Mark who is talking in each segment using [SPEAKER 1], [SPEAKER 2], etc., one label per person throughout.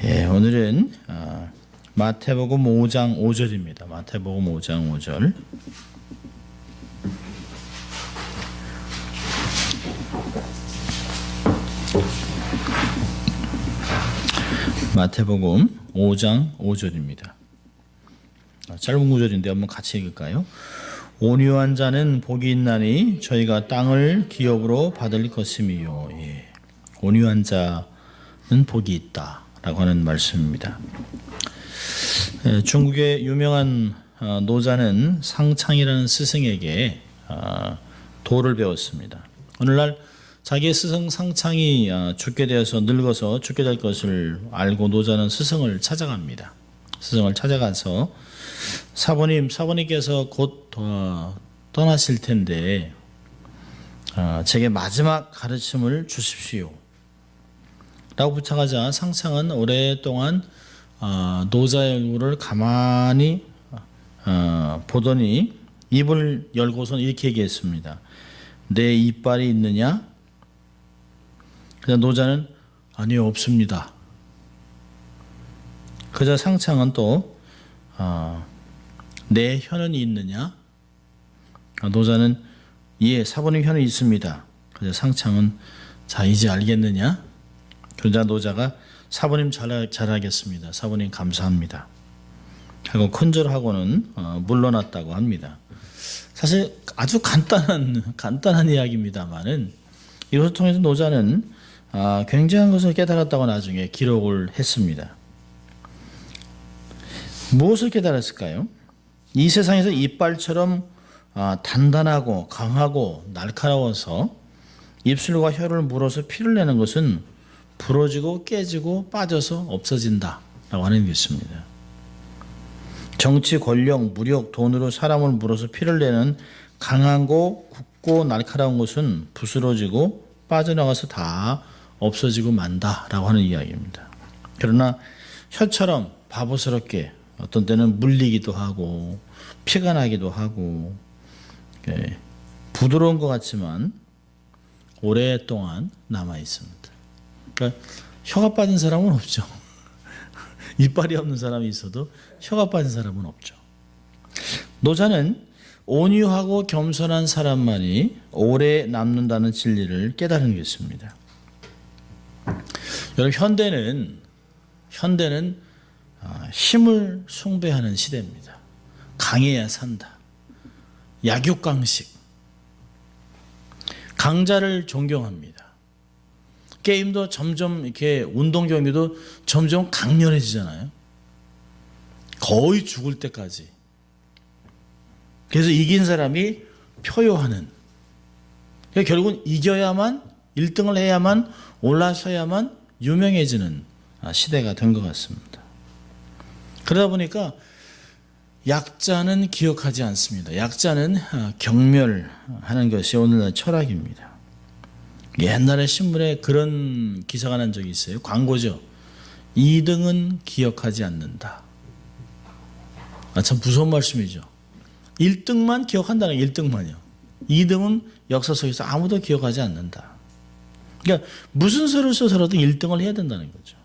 [SPEAKER 1] 예, 오늘은 마태복음 5장 5절입니다. 마태복음 5장 5절. 마태복음 5장 5절입니다. 짧은 구절인데 한번 같이 읽을까요? 온유한 자는 복이 있나니 저희가 땅을 기업으로 받을 것임이요. 예. 온유한 자는 복이 있다라고 하는 말씀입니다. 중국의 유명한 노자는 상창이라는 스승에게 도를 배웠습니다. 오늘날 자기의 스승 상창이 죽게 되어서 늙어서 죽게 될 것을 알고 노자는 스승을 찾아갑니다. 스승을 찾아가서 사부님께서 곧 떠나실 텐데 제게 마지막 가르침을 주십시오 라고 부탁하자 상창은 오랫동안 노자의 얼굴을 가만히 보더니 입을 열고선 이렇게 얘기했습니다. 내 이빨이 있느냐? 그냥 노자는 아니요, 없습니다. 그자 상창은 또 내 혀는 있느냐? 노자는 예, 사부님 혀는 있습니다. 그자 상창은 자, 이제 알겠느냐? 그러자 노자가 사부님 잘하겠습니다. 사부님 감사합니다. 하고 큰절하고는 물러났다고 합니다. 사실 아주 간단한 이야기입니다만은 이것을 통해서 노자는 굉장한 것을 깨달았다고 나중에 기록을 했습니다. 무엇을 깨달았을까요? 이 세상에서 이빨처럼 단단하고 강하고 날카로워서 입술과 혀를 물어서 피를 내는 것은 부러지고 깨지고 빠져서 없어진다라고 하는 게 있습니다. 정치, 권력, 무력, 돈으로 사람을 물어서 피를 내는 강하고 굵고 날카로운 것은 부스러지고 빠져나가서 다 없어지고 만다라고 하는 이야기입니다. 그러나 혀처럼 바보스럽게 어떤 때는 물리기도 하고 피가 나기도 하고 부드러운 것 같지만 오랫동안 남아 있습니다. 그러니까 혀가 빠진 사람은 없죠. 이빨이 없는 사람이 있어도 혀가 빠진 사람은 없죠. 노자는 온유하고 겸손한 사람만이 오래 남는다는 진리를 깨달은 게 있습니다. 여러분, 현대는 힘을 숭배하는 시대입니다. 강해야 산다. 약육강식. 강자를 존경합니다. 게임도 점점 이렇게 운동 경기도 점점 강렬해지잖아요. 거의 죽을 때까지. 그래서 이긴 사람이 표효하는. 그러니까 결국은 이겨야만 1등을 해야만 올라서야만 유명해지는 시대가 된 것 같습니다. 그러다 보니까 약자는 기억하지 않습니다. 약자는 경멸하는 것이 오늘날 철학입니다. 옛날에 신문에 그런 기사가 난 적이 있어요. 광고죠. 2등은 기억하지 않는다. 참 무서운 말씀이죠. 1등만 기억한다는 게 1등만이요. 2등은 역사 속에서 아무도 기억하지 않는다. 그러니까 무슨 수를 써서라도 1등을 해야 된다는 거죠.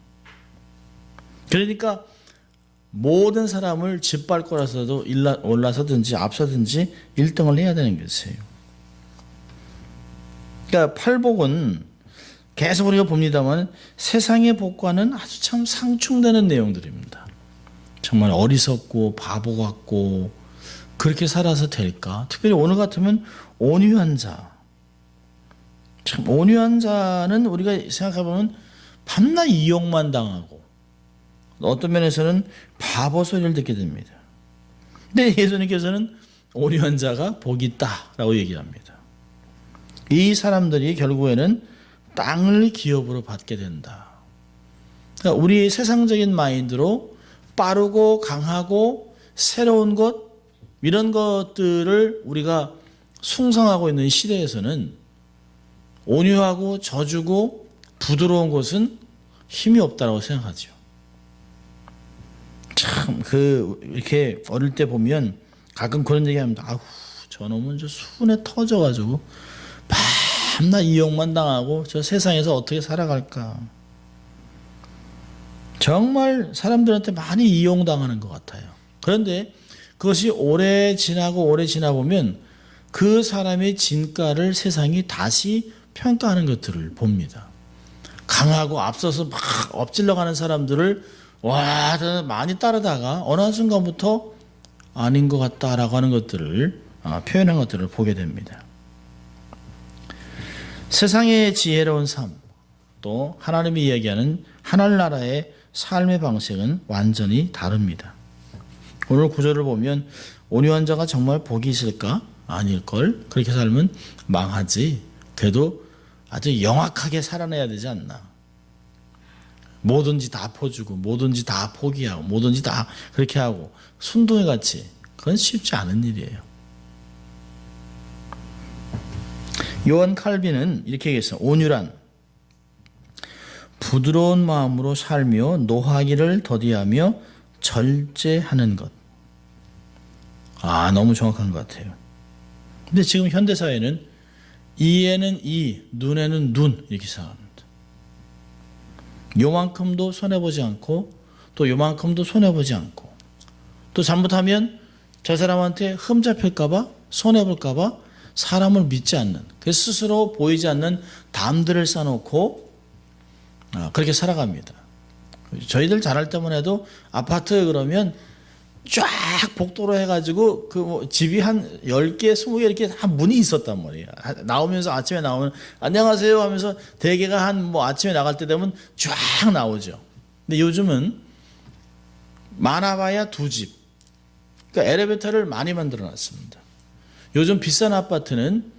[SPEAKER 1] 그러니까 모든 사람을 짓밟고라서도 올라서든지 앞서든지 1등을 해야 되는 것이에요. 그러니까 팔복은 계속 우리가 봅니다만 세상의 복과는 아주 참 상충되는 내용들입니다. 정말 어리석고 바보 같고 그렇게 살아서 될까? 특별히 오늘 같으면 온유한 자. 참 온유한 자는 우리가 생각해보면 밤낮 이용만 당하고 어떤 면에서는 바보 소리를 듣게 됩니다. 근데 예수님께서는 온유한 자가 복이 있다라고 얘기합니다. 이 사람들이 결국에는 땅을 기업으로 받게 된다. 그러니까 우리의 세상적인 마인드로 빠르고 강하고 새로운 것 이런 것들을 우리가 숭상하고 있는 시대에서는 온유하고 져주고 부드러운 것은 힘이 없다고 생각하죠. 참 이렇게 어릴 때 보면 가끔 그런 얘기합니다. 아우 저놈은 저 순에 터져가지고 밤낮 이용만 당하고 저 세상에서 어떻게 살아갈까. 정말 사람들한테 많이 이용당하는 것 같아요. 그런데 그것이 오래 지나 보면 그 사람의 진가를 세상이 다시 평가하는 것들을 봅니다. 강하고 앞서서 막 엎질러 가는 사람들을 많이 따르다가 어느 순간부터 아닌 것 같다라고 하는 것들을 표현한 것들을 보게 됩니다. 세상의 지혜로운 삶, 또 하나님이 이야기하는 하늘나라의 삶의 방식은 완전히 다릅니다. 오늘 구절을 보면 온유한 자가 정말 복이 있을까? 아닐걸. 그렇게 살면 망하지. 그래도 아주 영악하게 살아내야 되지 않나. 뭐든지 다 퍼주고 뭐든지 다 포기하고 뭐든지 다 그렇게 하고 순둥이 같이, 그건 쉽지 않은 일이에요. 요한 칼빈은 이렇게 얘기했어요. 온유란 부드러운 마음으로 살며 노하기를 더디하며 절제하는 것. 너무 정확한 것 같아요. 근데 지금 현대사회는 이에는 이, 눈에는 눈 이렇게 생각합니다. 요만큼도 손해보지 않고 또 요만큼도 손해보지 않고 또 잘못하면 저 사람한테 흠잡힐까봐 손해볼까봐 사람을 믿지 않는, 그래서 스스로 보이지 않는 담들을 쌓아놓고 그렇게 살아갑니다. 저희들 자랄 때만 해도 아파트 그러면 쫙 복도로 해가지고 그 집이 한 10개, 20개 이렇게 다 문이 있었단 말이에요. 나오면서 아침에 나오면 안녕하세요 하면서 대개가 한 아침에 나갈 때 되면 쫙 나오죠. 근데 요즘은 많아봐야 2집. 그러니까 엘리베이터를 많이 만들어 놨습니다. 요즘 비싼 아파트는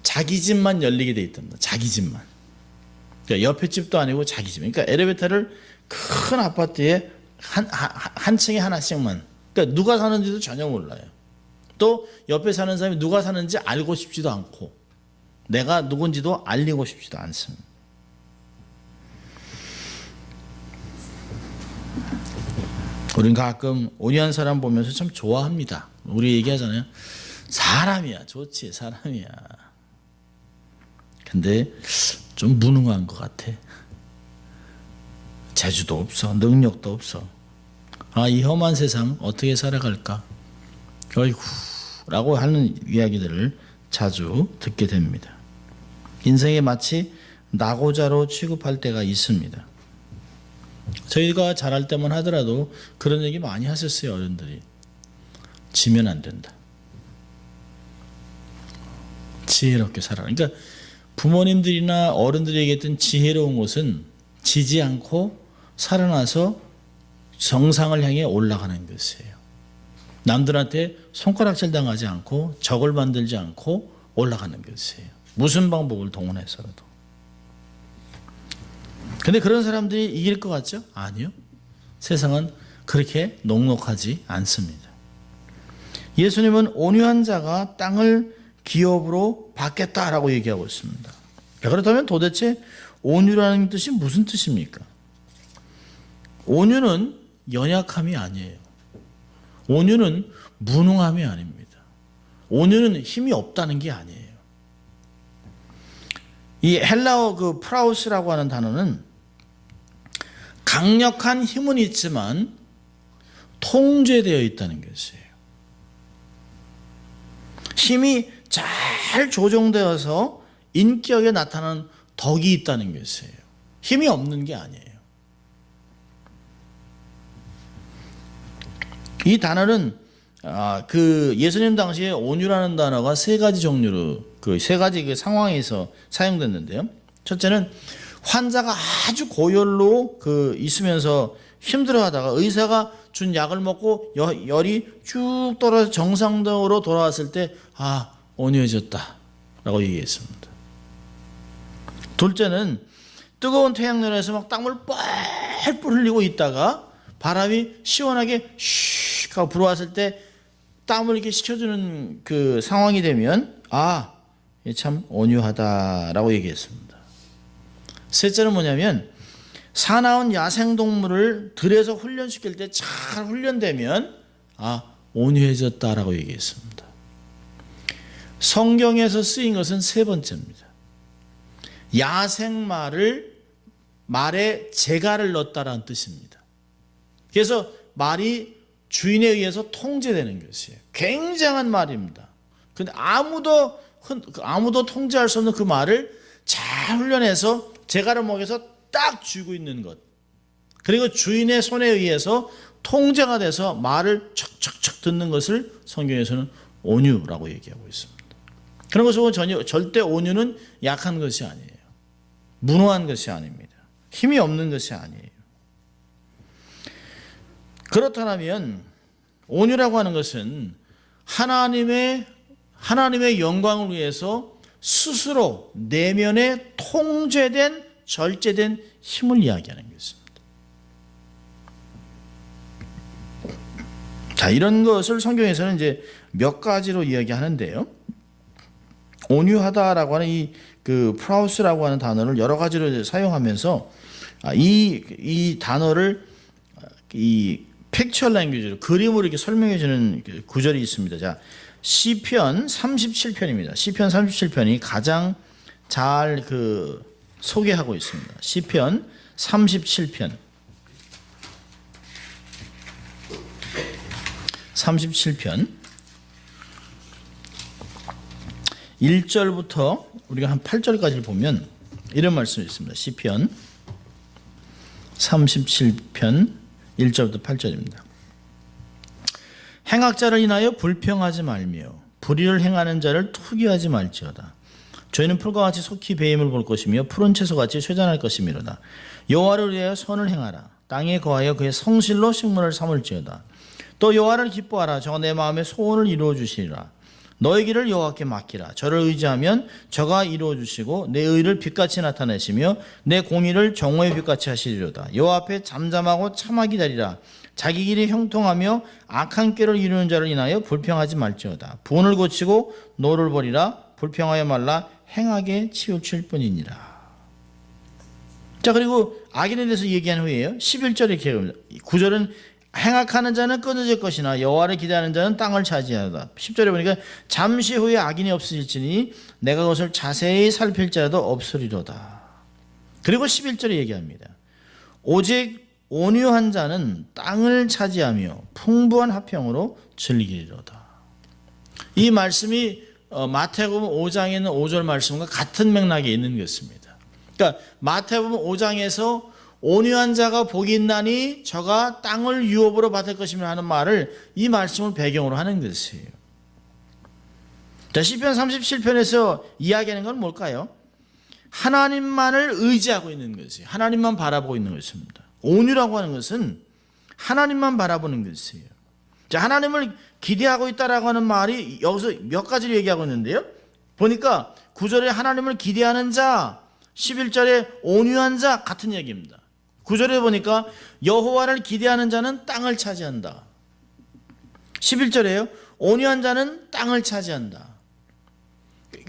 [SPEAKER 1] 자기 집만 열리게 돼 있답니다. 자기 집만. 그러니까 옆에 집도 아니고 자기 집. 그러니까 엘리베이터를 큰 아파트에 한 층에 하나씩만. 그러니까 누가 사는지도 전혀 몰라요. 또 옆에 사는 사람이 누가 사는지 알고 싶지도 않고 내가 누군지도 알리고 싶지도 않습니다. 우린 가끔 온유한 사람 보면서 참 좋아합니다. 우리 얘기하잖아요. 사람이야, 좋지, 사람이야. 근데 좀 무능한 것 같아. 재주도 없어, 능력도 없어. 이 험한 세상 어떻게 살아갈까? 어이구 라고 하는 이야기들을 자주 듣게 됩니다. 인생에 마치 낙오자로 취급할 때가 있습니다. 저희가 자랄 때만 하더라도 그런 얘기 많이 하셨어요. 어른들이. 지면 안 된다. 지혜롭게 살아라. 그러니까 부모님들이나 어른들이 얘기했던 지혜로운 것은 지지 않고 살아나서 정상을 향해 올라가는 것이에요. 남들한테 손가락질 당하지 않고 적을 만들지 않고 올라가는 것이에요. 무슨 방법을 동원해서라도. 근데 그런 사람들이 이길 것 같죠? 아니요. 세상은 그렇게 녹록하지 않습니다. 예수님은 온유한 자가 땅을 기업으로 받겠다라고 얘기하고 있습니다. 그렇다면 도대체 온유라는 뜻이 무슨 뜻입니까? 온유는 연약함이 아니에요. 온유는 무능함이 아닙니다. 온유는 힘이 없다는 게 아니에요. 이 헬라어 그 프라우스라고 하는 단어는 강력한 힘은 있지만 통제되어 있다는 것이에요. 힘이 잘 조정되어서 인격에 나타나는 덕이 있다는 것이에요. 힘이 없는 게 아니에요. 이 단어는 그 예수님 당시에 온유라는 단어가 3가지 종류로 그 3가지 그 상황에서 사용됐는데요. 첫째는 환자가 아주 고열로 그 있으면서 힘들어하다가 의사가 준 약을 먹고 열이 쭉 떨어져 정상적으로 돌아왔을 때 온유해졌다라고 얘기했습니다. 둘째는 뜨거운 태양열에서 막 땀을 뻘뻘 흘리고 있다가 바람이 시원하게 슉 하고 불어왔을 때 땀을 이렇게 식혀주는 그 상황이 되면 참 온유하다라고 얘기했습니다. 셋째는 뭐냐면 사나운 야생동물을 들에서 훈련시킬 때 잘 훈련되면 온유해졌다라고 얘기했습니다. 성경에서 쓰인 것은 3번째입니다. 야생마를 말에 재갈을 넣었다라는 뜻입니다. 그래서 말이 주인에 의해서 통제되는 것이에요. 굉장한 말입니다. 근데 아무도 통제할 수 없는 그 말을 잘 훈련해서 재갈을 먹여서 딱 쥐고 있는 것. 그리고 주인의 손에 의해서 통제가 돼서 말을 척척척 듣는 것을 성경에서는 온유라고 얘기하고 있습니다. 그런 것은 절대 온유는 약한 것이 아니에요. 무능한 것이 아닙니다. 힘이 없는 것이 아니에요. 그렇다면 온유라고 하는 것은 하나님의 영광을 위해서 스스로 내면에 통제된 절제된 힘을 이야기하는 것입니다. 자, 이런 것을 성경에서는 이제 몇 가지로 이야기하는데요. 온유하다라고 하는 그 프라우스라고 하는 단어를 여러 가지로 사용하면서 이 단어를 이 픽처 랭귀지로 그림으로 이렇게 설명해 주는 구절이 있습니다. 자, 시편 37편입니다. 시편 37편이 가장 잘 소개하고 있습니다. 시편 37편 1절부터 우리가 한 8절까지를 보면 이런 말씀이 있습니다. 시편 37편 1절부터 8절입니다. 행악자를 인하여 불평하지 말며 불의를 행하는 자를 투기하지 말지어다. 저희는 풀과 같이 속히 배임을 볼 것이며 푸른 채소같이 쇠잔할 것이미로다. 여호와를 위하여 선을 행하라. 땅에 거하여 그의 성실로 식물을 삼을지어다. 또 여호와를 기뻐하라. 저가 내 마음의 소원을 이루어 주시리라. 너의 길을 여호와께 맡기라. 저를 의지하면 저가 이루어 주시고 내 의를 빛같이 나타내시며 내 공의를 정오의 빛같이 하시리로다. 여호와 앞에 잠잠하고 참아 기다리라. 자기 길이 형통하며 악한 꾀를 이루는 자를 인하여 불평하지 말지어다. 분을 고치고 노를 버리라. 불평하여 말라. 행하게 치우칠 뿐이니라. 자, 그리고 악인에 대해서 얘기한 후에요. 11절에 이렇게 합니다. 9절은 행악하는 자는 끊어질 것이나 여호와를 기대하는 자는 땅을 차지하다. 10절에 보니까 잠시 후에 악인이 없어질지니 내가 그것을 자세히 살필지라도 없으리로다. 그리고 11절에 얘기합니다. 오직 온유한 자는 땅을 차지하며 풍부한 화평으로 즐기리로다. 이 말씀이 마태복음 5장에 있는 5절 말씀과 같은 맥락에 있는 것입니다. 그러니까 마태복음 5장에서 온유한 자가 복이 있나니 저가 땅을 유업으로 받을 것이며 하는 말을 이 말씀을 배경으로 하는 것이에요. 자, 시편 37편에서 이야기하는 건 뭘까요? 하나님만을 의지하고 있는 것이에요. 하나님만 바라보고 있는 것입니다. 온유라고 하는 것은 하나님만 바라보는 것이에요. 자, 하나님을 기대하고 있다라고 하는 말이 여기서 몇 가지를 얘기하고 있는데요. 보니까 9절에 하나님을 기대하는 자, 11절에 온유한 자 같은 얘기입니다. 9절에 보니까 여호와를 기대하는 자는 땅을 차지한다. 11절에요. 온유한 자는 땅을 차지한다.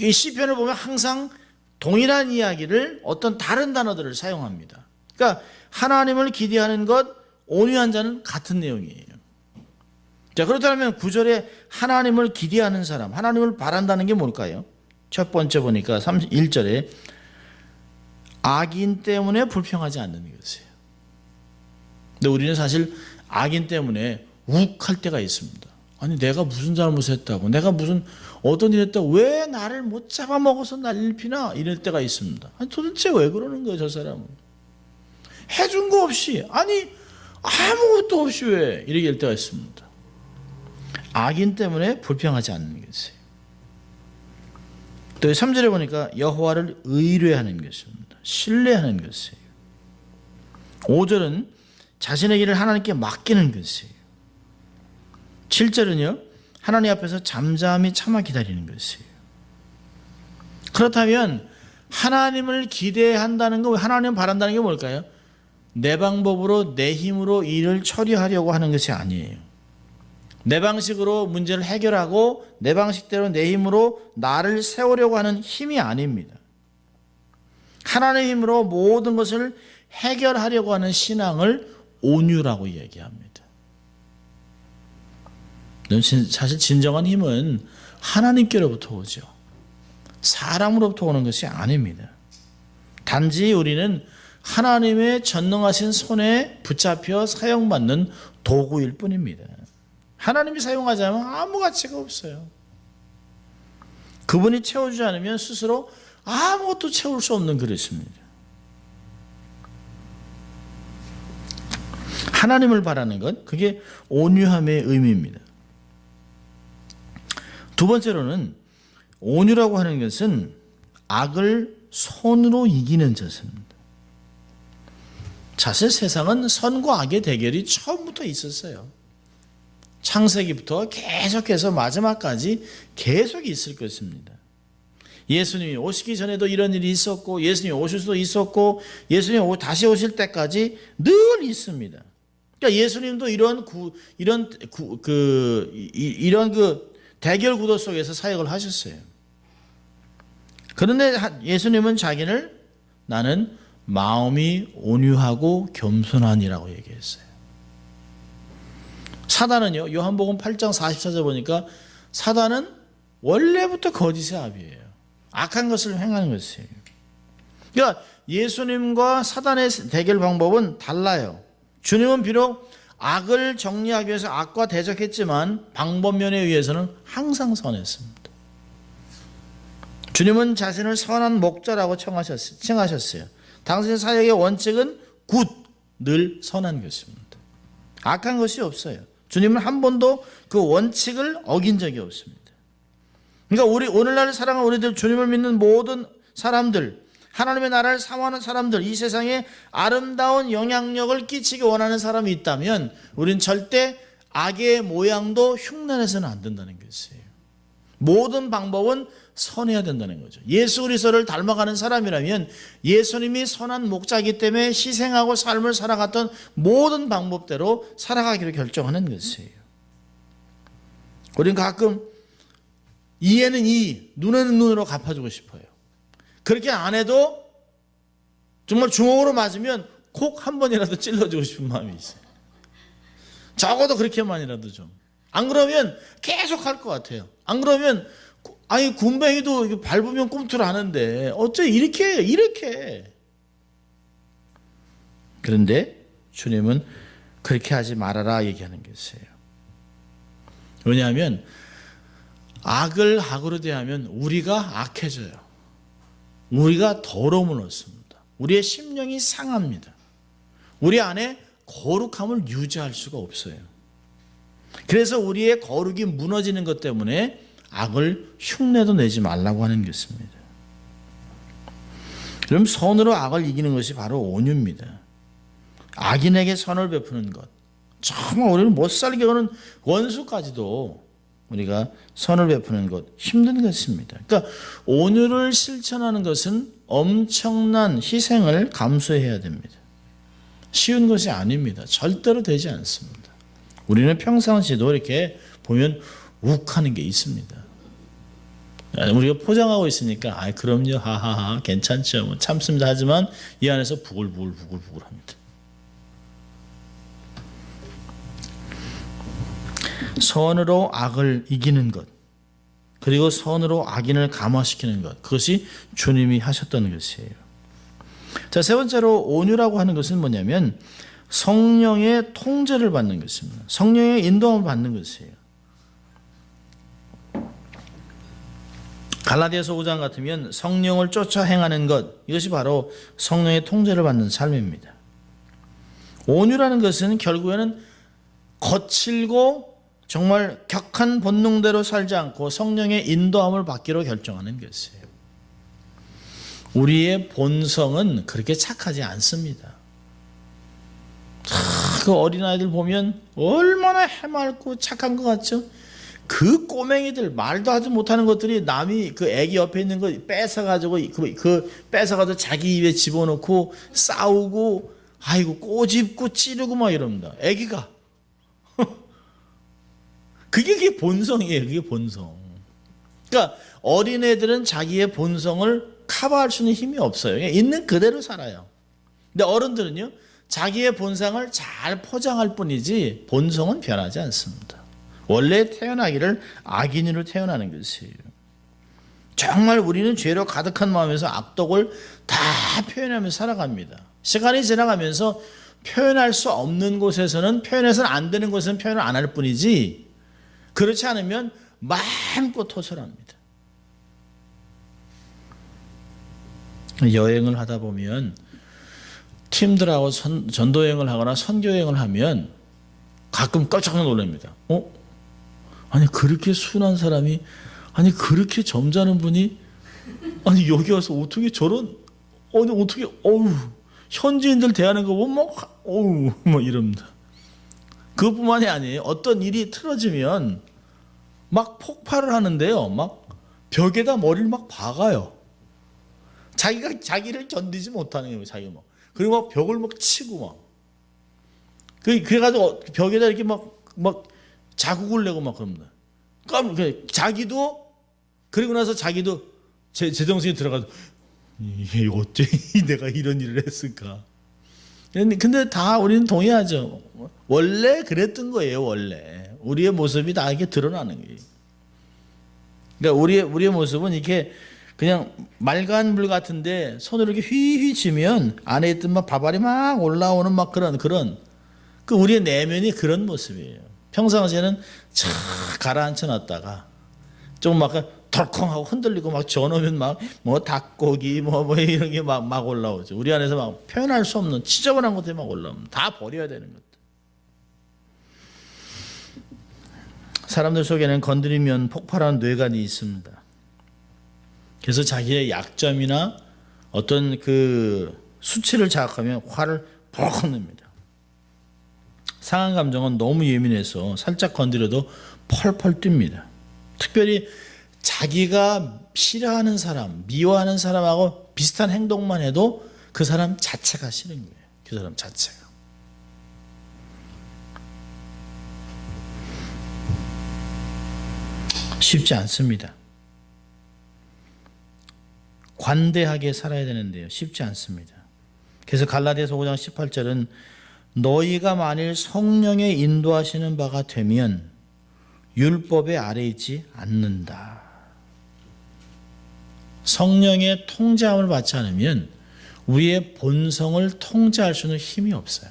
[SPEAKER 1] 이 시편을 보면 항상 동일한 이야기를 어떤 다른 단어들을 사용합니다. 그러니까 하나님을 기대하는 것, 온유한 자는 같은 내용이에요. 자, 그렇다면 9절에 하나님을 기대하는 사람, 하나님을 바란다는 게 뭘까요? 첫 번째 보니까 31절에 악인 때문에 불평하지 않는 것이에요. 근데 우리는 사실 악인 때문에 욱할 때가 있습니다. 아니, 내가 무슨 잘못했다고, 내가 무슨 어떤 일 했다고, 왜 나를 못 잡아먹어서 난리를 피나? 이럴 때가 있습니다. 아니, 도대체 왜 그러는 거예요, 저 사람은? 해준 거 없이, 아니 아무것도 없이 왜 이렇게 할 때가 있습니다. 악인 때문에 불평하지 않는 것이에요. 또 3절에 보니까 여호와를 의뢰하는 것입니다. 신뢰하는 것이에요. 5절은 자신의 길을 하나님께 맡기는 것이에요. 7절은요, 하나님 앞에서 잠잠히 참아 기다리는 것이에요. 그렇다면 하나님을 기대한다는 거, 하나님을 바란다는 게 뭘까요? 내 방법으로 내 힘으로 일을 처리하려고 하는 것이 아니에요. 내 방식으로 문제를 해결하고 내 방식대로 내 힘으로 나를 세우려고 하는 힘이 아닙니다. 하나님의 힘으로 모든 것을 해결하려고 하는 신앙을 온유라고 얘기합니다. 사실 진정한 힘은 하나님께로부터 오죠. 사람으로부터 오는 것이 아닙니다. 단지 우리는 하나님의 전능하신 손에 붙잡혀 사용받는 도구일 뿐입니다. 하나님이 사용하지 않으면 아무 가치가 없어요. 그분이 채워주지 않으면 스스로 아무것도 채울 수 없는 그릇입니다. 하나님을 바라는 것, 그게 온유함의 의미입니다. 두 번째로는 온유라고 하는 것은 악을 선으로 이기는 자세입니다. 사실 세상은 선과 악의 대결이 처음부터 있었어요. 창세기부터 계속해서 마지막까지 계속 있을 것입니다. 예수님이 오시기 전에도 이런 일이 있었고, 예수님이 오실 수도 있었고, 예수님이 다시 오실 때까지 늘 있습니다. 그러니까 예수님도 이런 대결 구도 속에서 사역을 하셨어요. 그런데 예수님은 자기를 나는 마음이 온유하고 겸손하니라고 얘기했어요. 사단은요, 요한복음 8장 44절 보니까 사단은 원래부터 거짓의 아비예요. 악한 것을 행하는 것이에요. 그러니까 예수님과 사단의 대결 방법은 달라요. 주님은 비록 악을 정리하기 위해서 악과 대적했지만 방법면에 의해서는 항상 선했습니다. 주님은 자신을 선한 목자라고 칭하셨어요. 당신의 사역의 원칙은 굿, 늘 선한 것입니다. 악한 것이 없어요. 주님은 한 번도 그 원칙을 어긴 적이 없습니다. 그러니까 오늘날 사랑하는 우리들, 주님을 믿는 모든 사람들, 하나님의 나라를 사모하는 사람들, 이 세상에 아름다운 영향력을 끼치기 원하는 사람이 있다면 우린 절대 악의 모양도 흉내내서는 안 된다는 것이에요. 모든 방법은 선해야 된다는 거죠. 예수 그리스도를 닮아가는 사람이라면 예수님이 선한 목자이기 때문에 희생하고 삶을 살아갔던 모든 방법대로 살아가기로 결정하는 것이에요. 우리는 가끔 이에는 이, 눈에는 눈으로 갚아주고 싶어요. 그렇게 안 해도 정말 주먹으로 맞으면 콕 한 번이라도 찔러주고 싶은 마음이 있어요. 적어도 그렇게만이라도 좀. 안 그러면 계속 할 것 같아요. 안 그러면 아니 군뱅이도 밟으면 꿈틀 하는데 어째 이렇게. 그런데 주님은 그렇게 하지 말아라 얘기하는 것이에요. 왜냐하면 악을 악으로 대하면 우리가 악해져요. 우리가 더러움을 얻습니다. 우리의 심령이 상합니다. 우리 안에 거룩함을 유지할 수가 없어요. 그래서 우리의 거룩이 무너지는 것 때문에 악을 흉내도 내지 말라고 하는 것입니다. 그럼 선으로 악을 이기는 것이 바로 온유입니다. 악인에게 선을 베푸는 것. 정말 우리를 못살게 하는 원수까지도 우리가 선을 베푸는 것 힘든 것입니다. 그러니까 온유를 실천하는 것은 엄청난 희생을 감수해야 됩니다. 쉬운 것이 아닙니다. 절대로 되지 않습니다. 우리는 평상시에도 이렇게 보면 욱하는 게 있습니다. 우리가 포장하고 있으니까 그럼요, 하하하, 괜찮죠, 뭐 참습니다 하지만 이 안에서 부글부글합니다. 선으로 악을 이기는 것, 그리고 선으로 악인을 감화시키는 것, 그것이 주님이 하셨던 것이에요. 자, 세 번째로 온유라고 하는 것은 뭐냐면 성령의 통제를 받는 것입니다. 성령의 인도함을 받는 것이에요. 갈라디아서 5장 같으면 성령을 쫓아 행하는 것, 이것이 바로 성령의 통제를 받는 삶입니다. 온유라는 것은 결국에는 거칠고 정말 격한 본능대로 살지 않고 성령의 인도함을 받기로 결정하는 것이에요. 우리의 본성은 그렇게 착하지 않습니다. 그 어린아이들 보면 얼마나 해맑고 착한 것 같죠? 그 꼬맹이들, 말도 하지 못하는 것들이 남이 그 애기 옆에 있는 거 뺏어가지고 뺏어가지고 자기 입에 집어넣고 싸우고 아이고 꼬집고 찌르고 막 이럽니다. 애기가. 그게 본성이에요. 그게 본성. 그러니까 어린애들은 자기의 본성을 커버할 수 있는 힘이 없어요. 그냥 있는 그대로 살아요. 근데 어른들은요, 자기의 본성을 잘 포장할 뿐이지 본성은 변하지 않습니다. 원래 태어나기를 악인으로 태어나는 것이에요. 정말 우리는 죄로 가득한 마음에서 악독을 다 표현하면서 살아갑니다. 시간이 지나가면서 표현할 수 없는 곳에서는 표현해서는 안 되는 곳에서는 표현을 안 할 뿐이지 그렇지 않으면 마음껏 토설합니다. 여행을 하다 보면 팀들하고 전도여행을 하거나 선교여행을 하면 가끔 깜짝 놀랍니다. 아니 그렇게 순한 사람이 아니 그렇게 점잖은 분이 아니 여기 와서 어떻게 저런 아니 어떻게 현지인들 대하는 거 보면 막 이럽니다. 그것뿐만이 아니에요. 어떤 일이 틀어지면 막 폭발을 하는데요. 막 벽에다 머리를 막 박아요. 자기를 견디지 못하는 거예요. 자기가 막. 그리고 막 벽을 막 치고 막. 그래가지고 벽에다 이렇게 막 자국을 내고 막 그럽니다. 자기도 그리고 나서 자기도 제정신이 들어가서 이게 어째 내가 이런 일을 했을까. 근데 다 우리는 동의하죠. 원래 그랬던 거예요. 원래 우리의 모습이 다 이렇게 드러나는 거예요. 그러니까 우리의 모습은 이렇게 그냥 맑은 물 같은데 손으로 이렇게 휘휘 치면 안에 있던 막 밥알이 막 올라오는 막 그런 그 우리의 내면이 그런 모습이에요. 평상시에는 쫙 가라앉혀 놨다가 좀 막 덜컹하고 흔들리고 막 저놓으면 막 뭐 닭고기 뭐 이런 게 막 올라오죠. 우리 안에서 막 표현할 수 없는 지저분한 것들이 막 올라오면 다 버려야 되는 것들. 사람들 속에는 건드리면 폭발하는 뇌관이 있습니다. 그래서 자기의 약점이나 어떤 그 수치를 자각하면 화를 펄컥 냅니다. 상한 감정은 너무 예민해서 살짝 건드려도 펄펄 뜁니다. 특별히 자기가 싫어하는 사람, 미워하는 사람하고 비슷한 행동만 해도 그 사람 자체가 싫은 거예요. 그 사람 자체가. 쉽지 않습니다. 관대하게 살아야 되는데요. 쉽지 않습니다. 그래서 갈라디아서 5장 18절은 너희가 만일 성령의 인도하시는 바가 되면 율법에 아래 있지 않는다. 성령의 통제함을 받지 않으면 우리의 본성을 통제할 수는 힘이 없어요.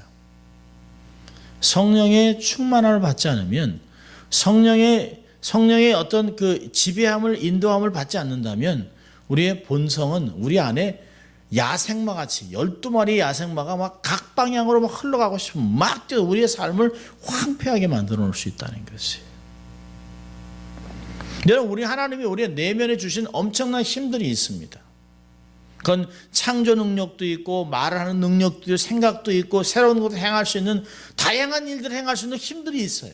[SPEAKER 1] 성령의 충만함을 받지 않으면 성령의 어떤 그 지배함을 인도함을 받지 않는다면 우리의 본성은 우리 안에 야생마 같이 12마리의 야생마가 막 각 방향으로 막 흘러가고 싶으면 막 뛰어 우리의 삶을 황폐하게 만들어 놓을 수 있다는 것이. 여러분 우리 하나님이 우리의 내면에 주신 엄청난 힘들이 있습니다. 그건 창조 능력도 있고 말하는 능력도 있고 생각도 있고 새로운 것을 행할 수 있는 다양한 일들을 행할 수 있는 힘들이 있어요.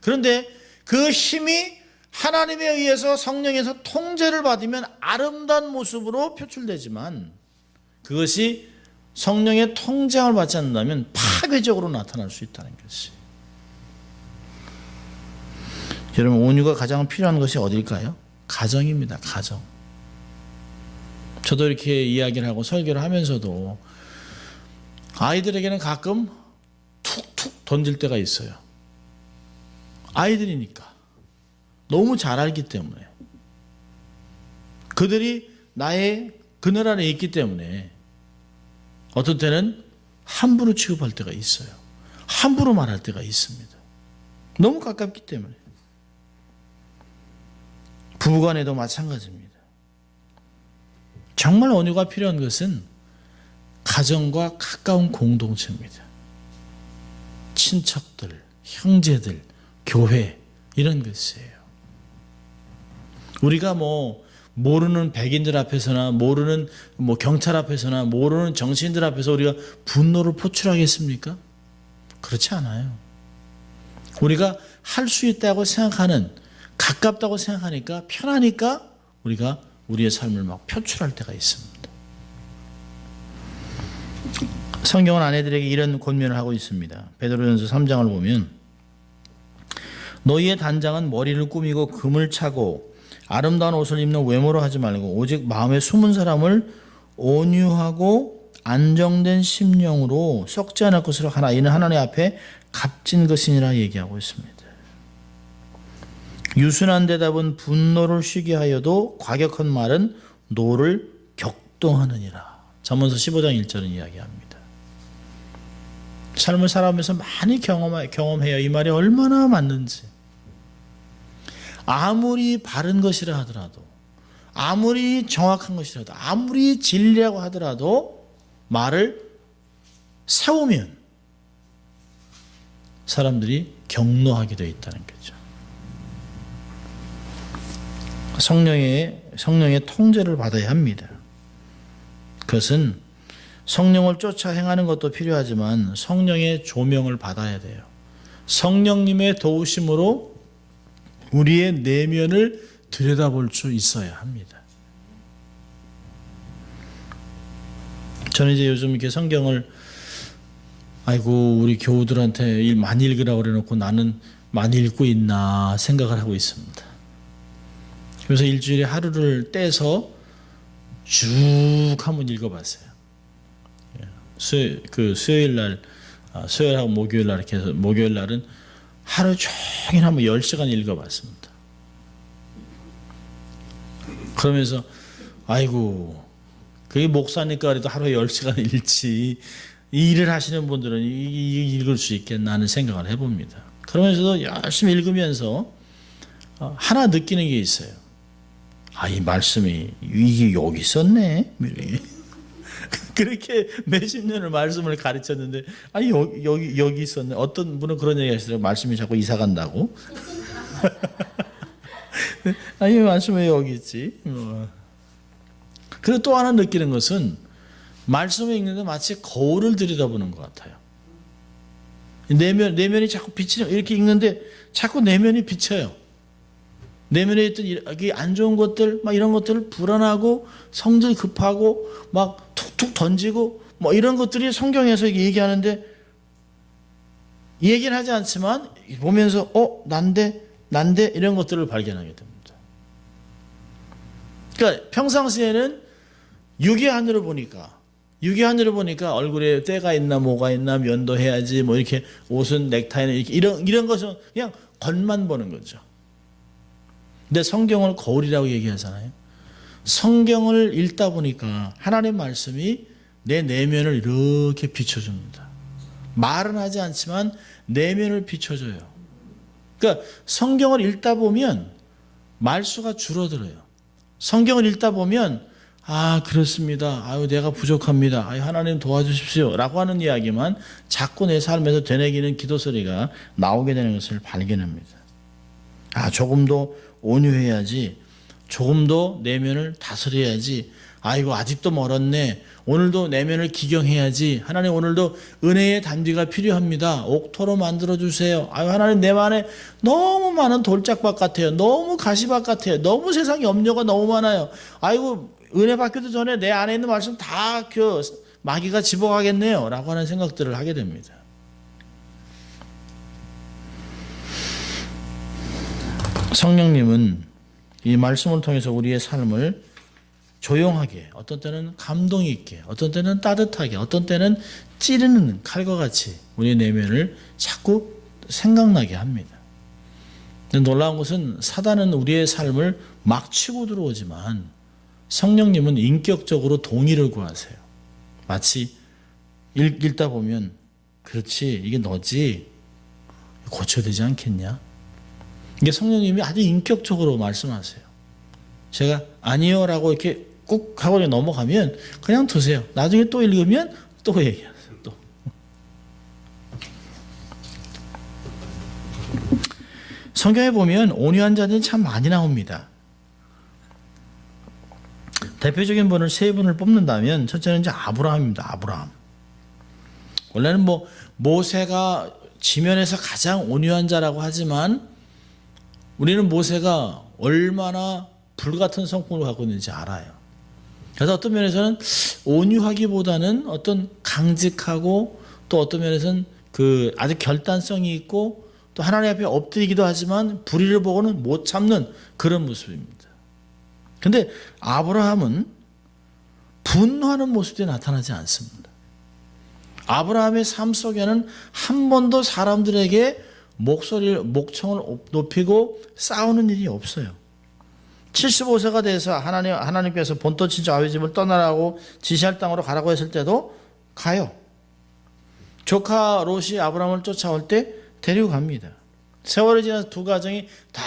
[SPEAKER 1] 그런데 그 힘이 하나님에 의해서 성령에서 통제를 받으면 아름다운 모습으로 표출되지만 그것이 성령의 통제함을 받지 않는다면 파괴적으로 나타날 수 있다는 것이. 여러분 온유가 가장 필요한 것이 어딜까요? 가정입니다. 가정. 저도 이렇게 이야기를 하고 설교를 하면서도 아이들에게는 가끔 툭툭 던질 때가 있어요. 아이들이니까. 너무 잘 알기 때문에. 그들이 나의 그늘 안에 있기 때문에 어떤 때는 함부로 취급할 때가 있어요. 함부로 말할 때가 있습니다. 너무 가깝기 때문에. 부부간에도 마찬가지입니다. 정말 온유가 필요한 것은 가정과 가까운 공동체입니다. 친척들, 형제들, 교회 이런 것이에요. 우리가 모르는 백인들 앞에서나 모르는 경찰 앞에서나 모르는 정치인들 앞에서 우리가 분노를 포출하겠습니까? 그렇지 않아요. 우리가 할 수 있다고 생각하는 가깝다고 생각하니까 편하니까 우리가 우리의 삶을 막 표출할 때가 있습니다. 성경은 아내들에게 이런 권면을 하고 있습니다. 베드로전서 3장을 보면 너희의 단장은 머리를 꾸미고 금을 차고 아름다운 옷을 입는 외모로 하지 말고 오직 마음에 숨은 사람을 온유하고 안정된 심령으로 썩지 않을 것으로 하나 이는 하나님 앞에 값진 것이니라 얘기하고 있습니다. 유순한 대답은 분노를 쉬게 하여도 과격한 말은 노를 격동하느니라. 잠언서 15장 1절은 이야기합니다. 삶을 살아가면서 많이 경험해요. 이 말이 얼마나 맞는지. 아무리 바른 것이라 하더라도, 아무리 정확한 것이라도, 아무리 진리라고 하더라도 말을 세우면 사람들이 경노하게 되어 있다는 거죠. 성령의 통제를 받아야 합니다. 그것은 성령을 쫓아 행하는 것도 필요하지만 성령의 조명을 받아야 돼요. 성령님의 도우심으로 우리의 내면을 들여다볼 수 있어야 합니다. 저는 이제 요즘 이렇게 성경을 아이고 우리 교우들한테 많이 읽으라고 그래놓고 나는 많이 읽고 있나 생각을 하고 있습니다. 그래서 일주일에 하루를 떼서 쭉 한번 읽어봤어요. 수요일 날, 수요일하고 목요일 날 이렇게 해서 목요일 날은 하루 종일 한번 10시간 읽어봤습니다. 그러면서 아이고 그게 목사니까 그래도 하루에 10시간 읽지 이 일을 하시는 분들은 읽을 수 있겠나 하는 생각을 해봅니다. 그러면서도 열심히 읽으면서 하나 느끼는 게 있어요. 이 말씀이 이게 여기 있었네. 그렇게 몇십 년을 말씀을 가르쳤는데 여기 있었네. 어떤 분은 그런 얘기 하시더라고요. 말씀이 자꾸 이사 간다고. 이 말씀이 왜 여기 있지? 그리고 또 하나 느끼는 것은 말씀을 읽는데 마치 거울을 들여다보는 것 같아요. 내면이 자꾸 비치는, 이렇게 읽는데 자꾸 내면이 비쳐요. 내면에 있던 안 좋은 것들, 막 이런 것들을 불안하고 성질 급하고 막 툭툭 던지고 뭐 이런 것들이 성경에서 얘기하는데 얘기는 하지 않지만 보면서 난데 이런 것들을 발견하게 됩니다. 그러니까 평상시에는 유기한으로 보니까 얼굴에 때가 있나 뭐가 있나 면도해야지 뭐 이렇게 옷은 넥타이는 이런 것은 그냥 겉만 보는 거죠. 근데 성경을 거울이라고 얘기하잖아요. 성경을 읽다 보니까 하나님 말씀이 내 내면을 이렇게 비춰줍니다. 말은 하지 않지만 내면을 비춰줘요. 그러니까 성경을 읽다 보면 말수가 줄어들어요. 성경을 읽다 보면 그렇습니다. 내가 부족합니다. 하나님 도와주십시오. 라고 하는 이야기만 자꾸 내 삶에서 되뇌기는 기도 소리가 나오게 되는 것을 발견합니다. 조금 더 온유해야지. 조금 더 내면을 다스려야지. 아직도 멀었네. 오늘도 내면을 기경해야지. 하나님 오늘도 은혜의 단비가 필요합니다. 옥토로 만들어주세요. 하나님 내 안에 너무 많은 돌짝밭 같아요. 너무 가시밭 같아요. 너무 세상 염려가 너무 많아요. 은혜 받기도 전에 내 안에 있는 말씀 다 마귀가 집어가겠네요. 라고 하는 생각들을 하게 됩니다. 성령님은 이 말씀을 통해서 우리의 삶을 조용하게, 어떤 때는 감동 있게, 어떤 때는 따뜻하게, 어떤 때는 찌르는 칼과 같이 우리의 내면을 자꾸 생각나게 합니다. 놀라운 것은 사단은 우리의 삶을 막 치고 들어오지만 성령님은 인격적으로 동의를 구하세요. 마치 읽다 보면 그렇지, 이게 너지, 고쳐야 되지 않겠냐? 이게 성령님이 아주 인격적으로 말씀하세요. 제가 아니요 라고 이렇게 꾹 하고 넘어가면 그냥 두세요. 나중에 또 읽으면 또 얘기하세요. 또. 성경에 보면 온유한 자들이 참 많이 나옵니다. 대표적인 분을 세 분을 뽑는다면 첫째는 이제 아브라함입니다. 아브라함. 원래는 모세가 지면에서 가장 온유한 자라고 하지만 우리는 모세가 얼마나 불같은 성품을 갖고 있는지 알아요. 그래서 어떤 면에서는 온유하기보다는 어떤 강직하고 또 어떤 면에서는 아주 결단성이 있고 또 하나님 앞에 엎드리기도 하지만 불의를 보고는 못 참는 그런 모습입니다. 그런데 아브라함은 분노하는 모습이 나타나지 않습니다. 아브라함의 삶 속에는 한 번도 사람들에게 목청을 높이고 싸우는 일이 없어요. 75세가 돼서 하나님께서 본토 친척 아버지 집을 떠나라고 지시할 땅으로 가라고 했을 때도 가요. 조카 롯이 아브라함을 쫓아올 때 데리고 갑니다. 세월이 지나서 두 가정이 다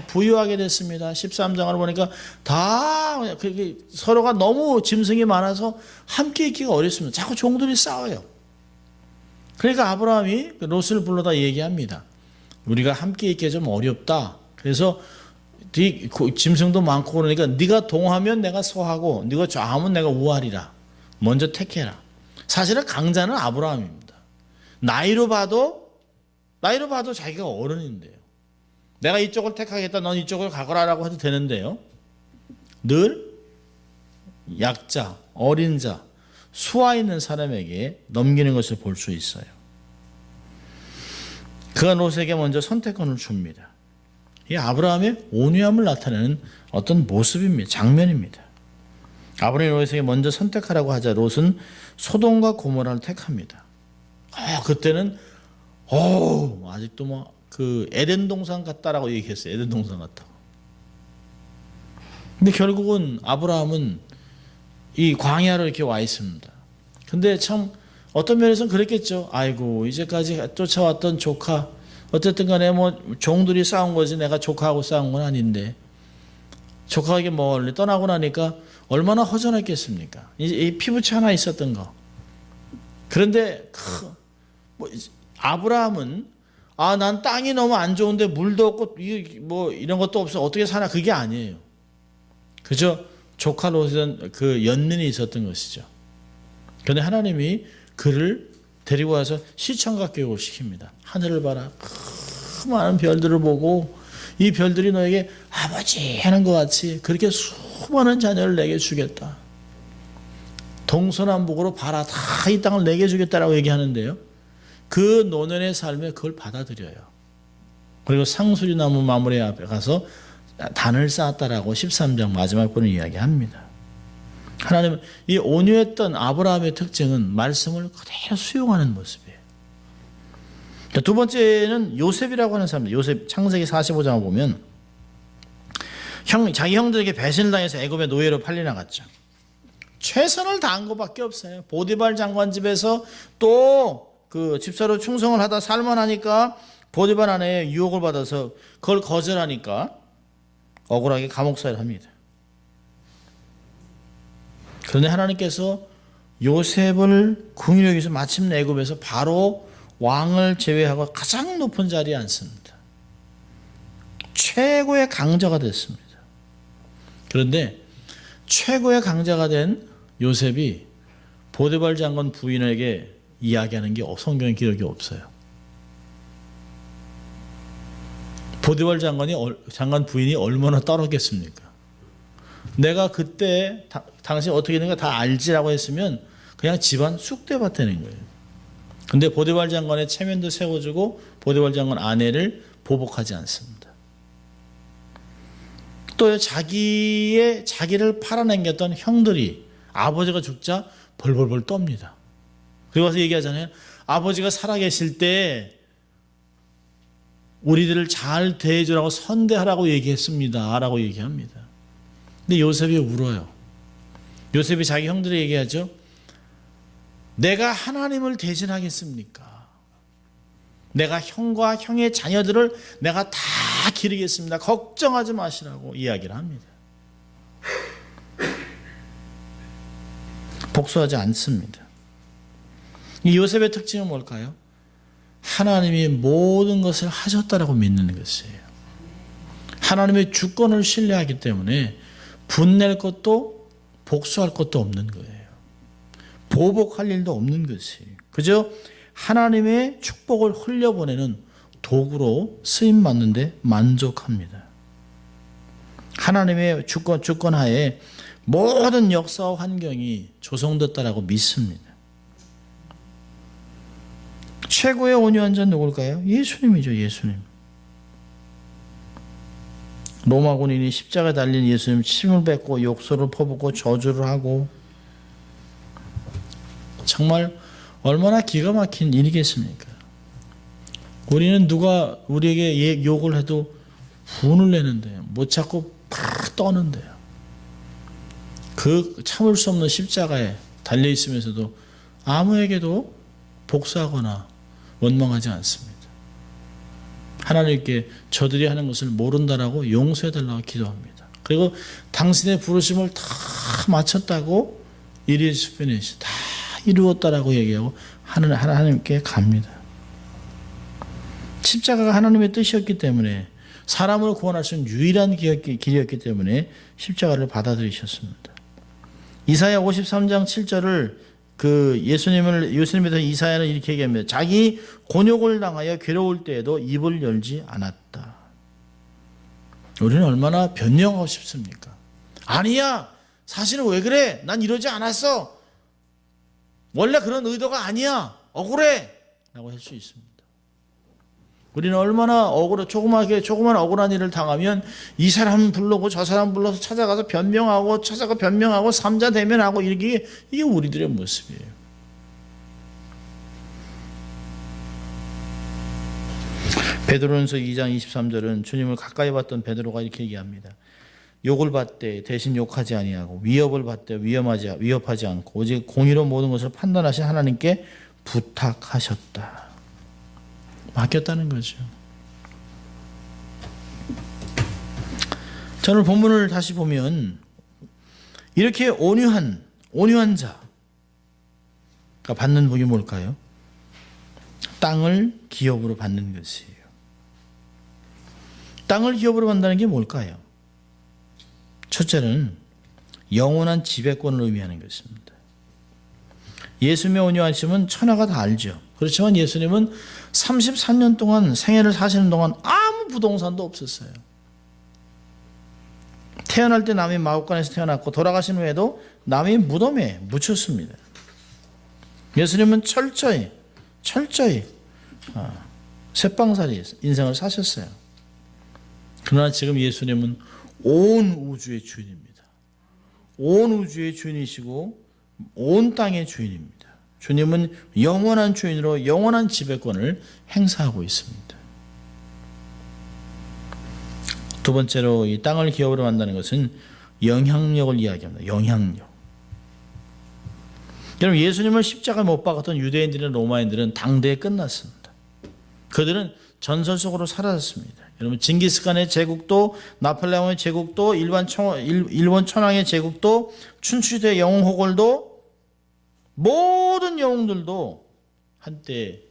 [SPEAKER 1] 부유하게 됐습니다. 13장을 보니까 다 서로가 너무 짐승이 많아서 함께 있기가 어렵습니다. 자꾸 종들이 싸워요. 그러니까 아브라함이 롯을 불러다 얘기합니다. 우리가 함께 있기 좀 어렵다. 그래서 짐승도 많고 그러니까 네가 동하면 내가 서하고 네가 좌하면 내가 우하리라. 먼저 택해라. 사실은 강자는 아브라함입니다. 나이로 봐도 자기가 어른인데요. 내가 이쪽을 택하겠다, 넌 이쪽을 가거라라고 해도 되는데요. 늘 약자, 어린 자, 수하 있는 사람에게 넘기는 것을 볼 수 있어요. 그가 롯에게 먼저 선택권을 줍니다. 이 아브라함의 온유함을 나타내는 어떤 모습입니다. 장면입니다. 아브라함이 롯에게 먼저 선택하라고 하자 롯은 소돔과 고모라를 택합니다. 그때는 아직도 뭐 그 에덴 동산 같다라고 얘기했어요. 에덴 동산 같다고. 근데 결국은 아브라함은 이 광야로 이렇게 와 있습니다. 근데 참 어떤 면에서는 그랬겠죠. 아이고 이제까지 쫓아왔던 조카, 어쨌든 간에 뭐 종들이 싸운 거지 내가 조카하고 싸운 건 아닌데 조카에게 멀리 떠나고 나니까 얼마나 허전했겠습니까. 이 피부치 하나 있었던 거. 그런데 아브라함은 난 땅이 너무 안 좋은데 물도 없고 뭐 이런 것도 없어 어떻게 사나 그게 아니에요. 그저 조카 롯은 그 연민이 있었던 것이죠. 그런데 하나님이 그를 데리고 와서 시청각 교육을 시킵니다. 하늘을 봐라. 그 많은 별들을 보고 이 별들이 너에게 아버지 하는 것 같이 그렇게 수많은 자녀를 내게 주겠다. 동서남북으로 봐라. 다 이 땅을 내게 주겠다라고 얘기하는데요. 그 노년의 삶에 그걸 받아들여요. 그리고 상수리나무 마무리 앞에 가서 단을 쌓았다라고 13장 마지막 부분 이야기합니다. 하나님은 이 온유했던 아브라함의 특징은 말씀을 그대로 수용하는 모습이에요. 두 번째는 요셉이라고 하는 사람입니다. 요셉 창세기 45장을 보면 자기 형들에게 배신을 당해서 애굽의 노예로 팔려나갔죠. 최선을 다한 것밖에 없어요. 보디발 장관 집에서 또 그 집사로 충성을 하다 살만하니까 보디발 아내의 유혹을 받아서 그걸 거절하니까 억울하게 감옥살이를 합니다. 그런데 하나님께서 요셉을 궁유히 여기서 마침내 애굽에서 바로 왕을 제외하고 가장 높은 자리에 앉습니다. 최고의 강자가 됐습니다. 그런데 최고의 강자가 된 요셉이 보디발 장관 부인에게 이야기하는 게 성경에 기록이 없어요. 보디발 장관 부인이 얼마나 떨었겠습니까? 내가 그때 당신 어떻게 되는가 다 알지라고 했으면 그냥 집안 쑥대밭 되는 거예요. 근데 보디발 장관의 체면도 세워주고 보디발 장관 아내를 보복하지 않습니다. 또 자기를 팔아넘겼던 형들이 아버지가 죽자 벌벌벌 떱니다. 그리고 와서 얘기하잖아요. 아버지가 살아계실 때 우리들을 잘 대해주라고 선대하라고 얘기했습니다. 라고 얘기합니다. 근데 요셉이 울어요. 요셉이 자기 형들에게 얘기하죠. 내가 하나님을 대신하겠습니까? 내가 형과 형의 자녀들을 내가 다 기르겠습니다. 걱정하지 마시라고 이야기를 합니다. 복수하지 않습니다. 이 요셉의 특징은 뭘까요? 하나님이 모든 것을 하셨다라고 믿는 것이에요. 하나님의 주권을 신뢰하기 때문에 분낼 것도 복수할 것도 없는 거예요. 보복할 일도 없는 것이에요. 그저 하나님의 축복을 흘려보내는 도구로 쓰임받는데 만족합니다. 하나님의 주권 하에 모든 역사와 환경이 조성됐다라고 믿습니다. 최고의 온유한 자는 누굴까요? 예수님이죠. 예수님. 로마 군인이 십자가에 달린 예수님 침을 뱉고 욕설을 퍼붓고 저주를 하고 정말 얼마나 기가 막힌 일이겠습니까? 우리는 누가 우리에게 욕을 해도 분을 내는데 못 찾고 팍 떠는데요. 그 참을 수 없는 십자가에 달려 있으면서도 아무에게도 복수하거나 원망하지 않습니다. 하나님께 저들이 하는 것을 모른다라고 용서해달라고 기도합니다. 그리고 당신의 부르심을 다 마쳤다고 It is finished, 다 이루었다라고 얘기하고 하나님께 갑니다. 십자가가 하나님의 뜻이었기 때문에, 사람을 구원할 수 있는 유일한 길이었기 때문에 십자가를 받아들이셨습니다. 이사야 53장 7절을 예수님에 대해서 이사야는 이렇게 얘기합니다. 자기 곤욕을 당하여 괴로울 때에도 입을 열지 않았다. 우리는 얼마나 변명하고 싶습니까? 아니야, 사실은 왜 그래? 난 이러지 않았어. 원래 그런 의도가 아니야. 억울해. 라고 할 수 있습니다. 우리는 얼마나 조그만 억울한 일을 당하면 이 사람 부르고 저 사람 불러서 찾아가서 변명하고 삼자 대면하고 이게 우리들의 모습이에요. 베드로전서 2장 23절은 주님을 가까이 봤던 베드로가 이렇게 얘기합니다. 욕을 받되 대신 욕하지 아니하고 위협을 받되 위협하지 않고 오직 공의로 모든 것을 판단하신 하나님께 부탁하셨다. 맡겼다는 거죠. 저는 본문을 다시 보면 이렇게 온유한 자가 받는 복이 뭘까요? 땅을 기업으로 받는 것이에요. 땅을 기업으로 받는다는 게 뭘까요? 첫째는 영원한 지배권을 의미하는 것입니다. 예수님의 온유하심은 천하가 다 알죠. 그렇지만 예수님은 33년 동안 생애를 사시는 동안 아무 부동산도 없었어요. 태어날 때 남의 마구간에서 태어났고 돌아가신 후에도 남의 무덤에 묻혔습니다. 예수님은 철저히 쇠빵살이 인생을 사셨어요. 그러나 지금 예수님은 온 우주의 주인입니다. 온 우주의 주인이시고 온 땅의 주인입니다. 주님은 영원한 주인으로 영원한 지배권을 행사하고 있습니다. 두 번째로 이 땅을 기업으로 만드는 것은 영향력을 이야기합니다. 영향력. 여러분, 예수님을 십자가에 못 박았던 유대인들이나 로마인들은 당대에 끝났습니다. 그들은 전설 속으로 사라졌습니다. 여러분, 징기스칸의 제국도, 나폴레옹의 제국도, 일본 천황의 제국도, 춘추시대 영웅 호걸도, 모든 영웅들도 한때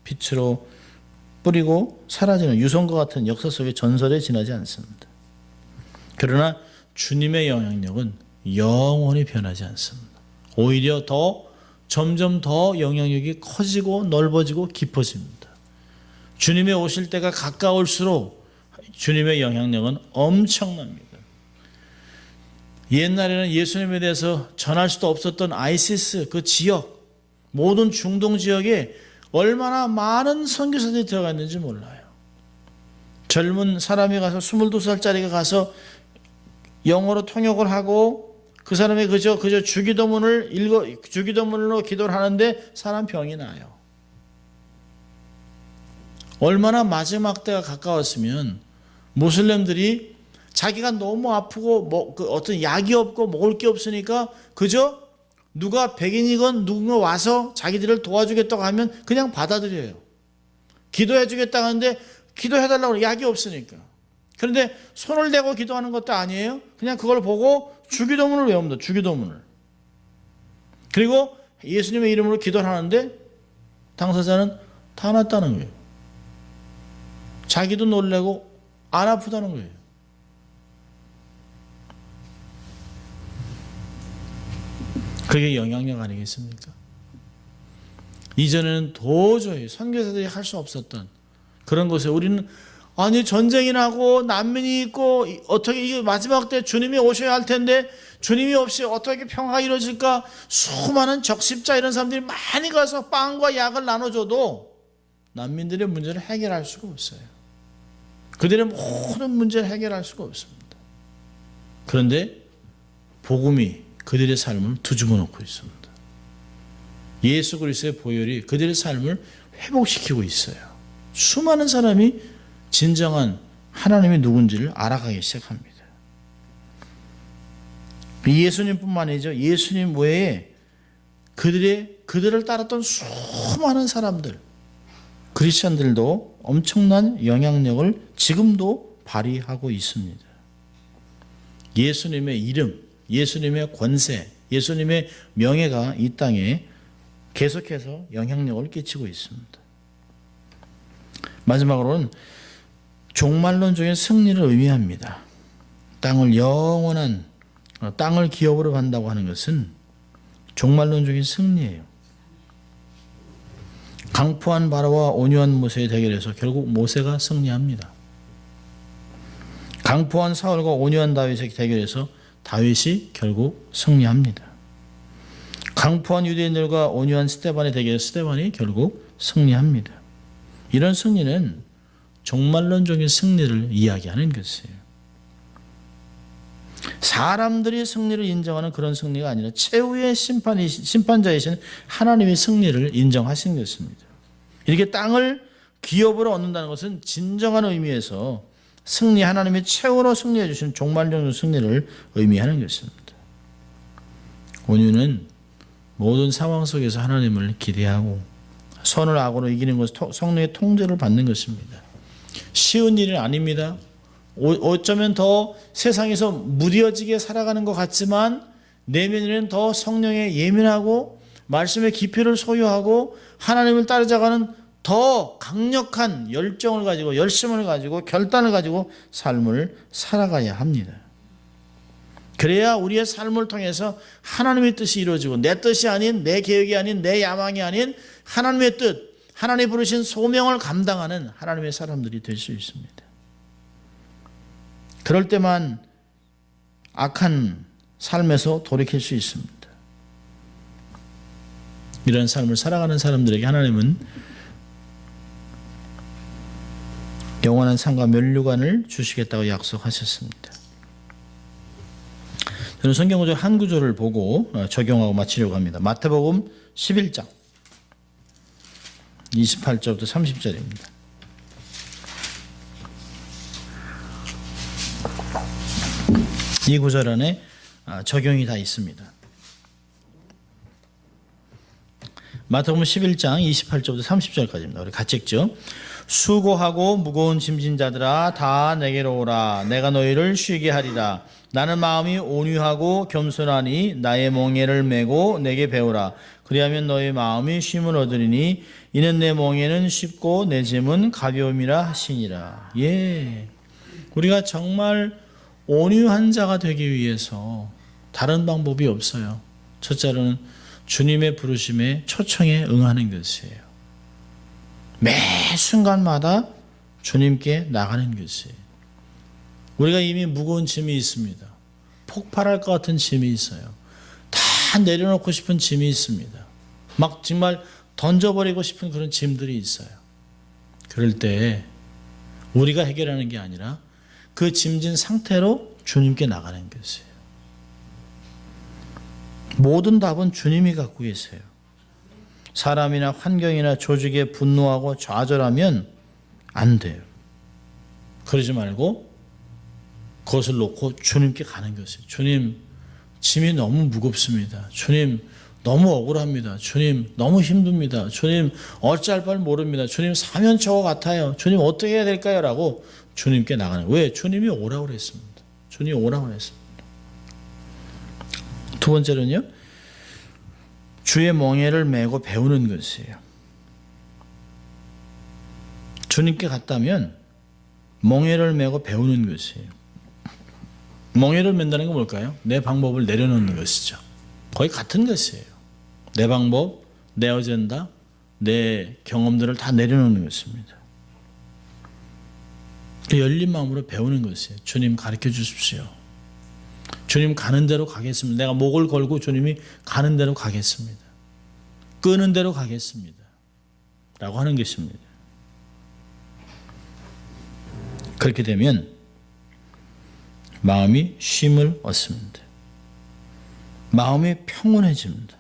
[SPEAKER 1] 빛으로 뿌리고 사라지는 유성과 같은 역사 속의 전설에 지나지 않습니다. 그러나 주님의 영향력은 영원히 변하지 않습니다. 오히려 점점 더 영향력이 커지고 넓어지고 깊어집니다. 주님의 오실 때가 가까울수록 주님의 영향력은 엄청납니다. 옛날에는 예수님에 대해서 전할 수도 없었던 아이시스 그 지역, 모든 중동 지역에 얼마나 많은 선교사들이 들어가 있는지 몰라요. 젊은 사람이 가서 22살짜리가 가서 영어로 통역을 하고 그 사람이 그저 주기도문으로 기도를 하는데 사람 병이 나요. 얼마나 마지막 때가 가까웠으면 모슬렘들이 자기가 너무 아프고 어떤 약이 없고 먹을 게 없으니까 그저 누가 백인이건 누군가 와서 자기들을 도와주겠다고 하면 그냥 받아들여요. 기도해 주겠다고 하는데 기도해달라고 약이 없으니까. 그런데 손을 대고 기도하는 것도 아니에요. 그냥 그걸 보고 주기도문을 외웁니다. 주기도문을. 그리고 예수님의 이름으로 기도를 하는데 당사자는 다 낫다는 거예요. 자기도 놀래고 안 아프다는 거예요. 그게 영향력 아니겠습니까? 이전에는 도저히 선교사들이 할 수 없었던 그런 곳에 우리는 아니 전쟁이 나고 난민이 있고 어떻게 이게 마지막 때 주님이 오셔야 할 텐데 주님이 없이 어떻게 평화가 이루어질까? 수많은 적십자 이런 사람들이 많이 가서 빵과 약을 나눠줘도 난민들의 문제를 해결할 수가 없어요. 그들의 모든 문제를 해결할 수가 없습니다. 그런데 복음이 그들의 삶을 뒤집어 놓고 있습니다. 예수 그리스도의 보혈이 그들의 삶을 회복시키고 있어요. 수많은 사람이 진정한 하나님이 누군지를 알아가기 시작합니다. 예수님뿐만 아니죠. 예수님 외에 그들을 따랐던 수많은 사람들, 크리스천들도 엄청난 영향력을 지금도 발휘하고 있습니다. 예수님의 이름, 예수님의 권세, 예수님의 명예가 이 땅에 계속해서 영향력을 끼치고 있습니다. 마지막으로는 종말론적인 승리를 의미합니다. 땅을 기업으로 간다고 하는 것은 종말론적인 승리예요. 강포한 바로와 온유한 모세의 대결에서 결국 모세가 승리합니다. 강포한 사울과 온유한 다윗의 대결에서 다윗이 결국 승리합니다. 강포한 유대인들과 온유한 스데반의 대결에서 스데반이 결국 승리합니다. 이런 승리는 종말론적인 승리를 이야기하는 것이에요. 사람들이 승리를 인정하는 그런 승리가 아니라 최후의 심판자이신 하나님의 승리를 인정하신 것입니다. 이렇게 땅을 기업으로 얻는다는 것은 진정한 의미에서 승리, 하나님이 최후로 승리해 주신 종말론적 승리를 의미하는 것입니다. 온유는 모든 상황 속에서 하나님을 기대하고 선을 악으로 이기는 것, 성령의 통제를 받는 것입니다. 쉬운 일은 아닙니다. 어쩌면 더 세상에서 무뎌지게 살아가는 것 같지만 내면에는 더 성령에 예민하고 말씀의 깊이를 소유하고 하나님을 따라가는 더 강력한 열정을 가지고 열심을 가지고 결단을 가지고 삶을 살아가야 합니다. 그래야 우리의 삶을 통해서 하나님의 뜻이 이루어지고 내 뜻이 아닌, 내 계획이 아닌, 내 야망이 아닌 하나님의 뜻, 하나님이 부르신 소명을 감당하는 하나님의 사람들이 될 수 있습니다. 그럴 때만 악한 삶에서 돌이킬 수 있습니다. 이런 삶을 살아가는 사람들에게 하나님은 영원한 상과 면류관을 주시겠다고 약속하셨습니다. 저는 성경 구절 한 구절을 보고 적용하고 마치려고 합니다. 마태복음 11장 28절부터 30절입니다. 이 구절 안에 적용이 다 있습니다. 마태복음 11장 28절부터 30절까지입니다. 우리 같이 읽죠. 수고하고 무거운 짐진 자들아 다 내게로 오라. 내가 너희를 쉬게 하리라. 나는 마음이 온유하고 겸손하니 나의 멍에를 메고 내게 배우라. 그리하면 너희 마음이 쉼을 얻으리니 이는 내 멍에는 쉽고 내 짐은 가벼움이라 하시니라. 예, 우리가 정말 온유한 자가 되기 위해서 다른 방법이 없어요. 첫째로는 주님의 부르심에 초청에 응하는 것이에요. 매 순간마다 주님께 나가는 것이에요. 우리가 이미 무거운 짐이 있습니다. 폭발할 것 같은 짐이 있어요. 다 내려놓고 싶은 짐이 있습니다. 막 정말 던져버리고 싶은 그런 짐들이 있어요. 그럴 때 우리가 해결하는 게 아니라 그 짐진 상태로 주님께 나가는 것이에요. 모든 답은 주님이 갖고 계세요. 사람이나 환경이나 조직에 분노하고 좌절하면 안 돼요. 그러지 말고 그것을 놓고 주님께 가는 것이에요. 주님, 짐이 너무 무겁습니다. 주님, 너무 억울합니다. 주님, 너무 힘듭니다. 주님, 어찌할 바를 모릅니다. 주님, 사면초가 같아요. 주님, 어떻게 해야 될까요? 라고 주님께 나가는 거예요. 왜? 주님이 오라고 그랬습니다. 주님이 오라고 그랬습니다. 두 번째는요, 주의 멍에를 메고 배우는 것이에요. 주님께 갔다면 멍에를 메고 배우는 것이에요. 멍에를 맨다는 건 뭘까요? 내 방법을 내려놓는 것이죠. 거의 같은 것이에요. 내 방법, 내 어젠다, 내 경험들을 다 내려놓는 것입니다. 열린 마음으로 배우는 것이에요. 주님 가르쳐 주십시오. 주님 가는 대로 가겠습니다. 내가 목을 걸고 주님이 가는 대로 가겠습니다. 끄는 대로 가겠습니다. 라고 하는 것입니다. 그렇게 되면 마음이 쉼을 얻습니다. 마음이 평온해집니다.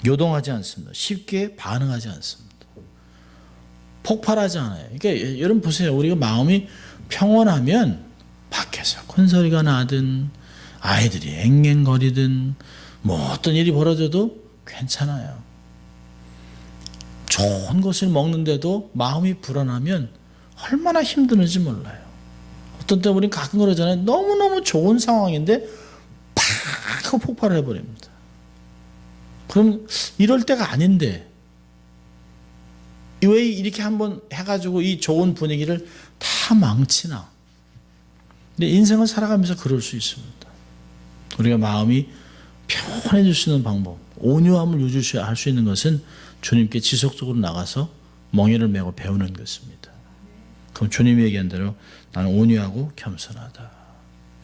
[SPEAKER 1] 요동하지 않습니다. 쉽게 반응하지 않습니다. 폭발하지 않아요. 그러니까 여러분 보세요. 우리가 마음이 평온하면 밖에서 큰 소리가 나든 아이들이 앵앵거리든 뭐 어떤 일이 벌어져도 괜찮아요. 좋은 것을 먹는데도 마음이 불안하면 얼마나 힘드는지 몰라요. 어떤 때 우리는 가끔 그러잖아요. 너무너무 좋은 상황인데 팍 하고 폭발을 해버립니다. 그럼 이럴 때가 아닌데 왜 이렇게 한번 해가지고 이 좋은 분위기를 다 망치나. 근데 인생을 살아가면서 그럴 수 있습니다. 우리가 마음이 편해질 수 있는 방법, 온유함을 유지할 수 있는 것은 주님께 지속적으로 나가서 멍에를 메고 배우는 것입니다. 그럼 주님이 얘기한 대로 나는 온유하고 겸손하다.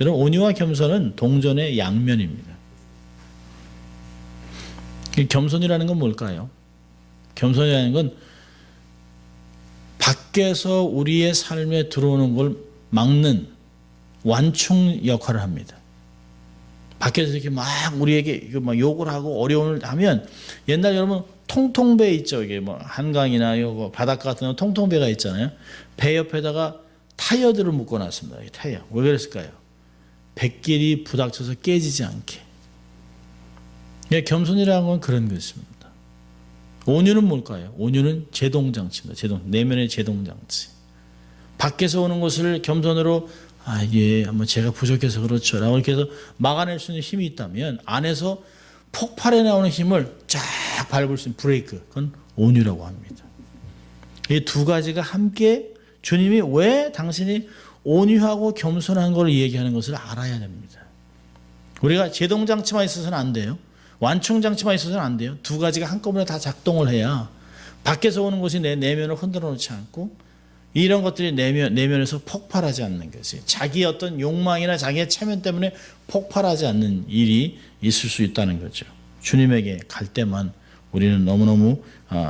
[SPEAKER 1] 여러분, 온유와 겸손은 동전의 양면입니다. 겸손이라는 건 뭘까요? 겸손이라는 건 밖에서 우리의 삶에 들어오는 걸 막는 완충 역할을 합니다. 밖에서 이렇게 막 우리에게 막 욕을 하고 어려움을 하면 옛날 여러분 통통배 있죠. 이게 뭐 한강이나 바닷가 같은 통통배가 있잖아요. 배 옆에다가 타이어들을 묶어놨습니다. 타이어. 왜 그랬을까요? 뱃길이 부닥쳐서 깨지지 않게. 겸손이라는 건 그런 것입니다. 온유는 뭘까요? 온유는 제동장치입니다. 내면의 제동장치. 밖에서 오는 것을 겸손으로 한번 제가 부족해서 그렇죠 라고 이렇게 해서 막아낼 수 있는 힘이 있다면 안에서 폭발해 나오는 힘을 쫙 밟을 수 있는 브레이크, 그건 온유라고 합니다. 이 두 가지가 함께 주님이 왜 당신이 온유하고 겸손한 걸 얘기하는 것을 알아야 됩니다. 우리가 제동장치만 있어서는 안 돼요. 완충장치만 있어서는 안 돼요. 두 가지가 한꺼번에 다 작동을 해야 밖에서 오는 것이 내 내면을 흔들어 놓지 않고 이런 것들이 내면에서 폭발하지 않는 것이, 자기의 어떤 욕망이나 자기의 체면 때문에 폭발하지 않는 일이 있을 수 있다는 거죠. 주님에게 갈 때만 우리는 너무너무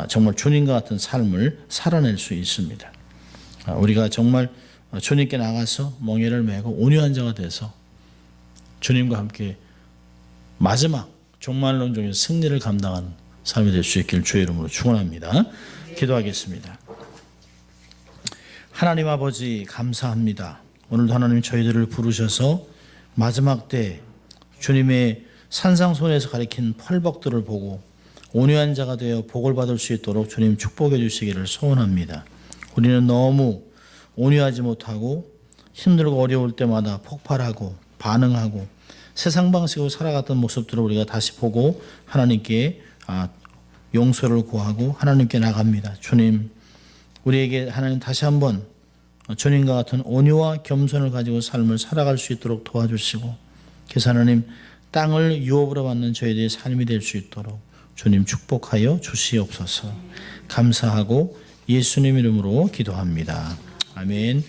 [SPEAKER 1] 정말 주님과 같은 삶을 살아낼 수 있습니다. 우리가 정말 주님께 나가서 멍에를 메고 온유한 자가 돼서 주님과 함께 마지막 종말론 중에 승리를 감당한 삶이 될 수 있기를 주의 이름으로 축원합니다. 기도하겠습니다. 하나님 아버지 감사합니다. 오늘도 하나님 저희들을 부르셔서 마지막 때 주님의 산상손에서 가리킨 펄벅들을 보고 온유한 자가 되어 복을 받을 수 있도록 주님 축복해 주시기를 소원합니다. 우리는 너무 온유하지 못하고 힘들고 어려울 때마다 폭발하고 반응하고 세상 방식으로 살아갔던 모습들을 우리가 다시 보고 하나님께 용서를 구하고 하나님께 나갑니다. 주님, 우리에게 하나님 다시 한번 주님과 같은 온유와 겸손을 가지고 삶을 살아갈 수 있도록 도와주시고, 그래서 하나님 땅을 유업으로 받는 저희들의 삶이 될 수 있도록 주님 축복하여 주시옵소서. 감사하고 예수님 이름으로 기도합니다. 아멘.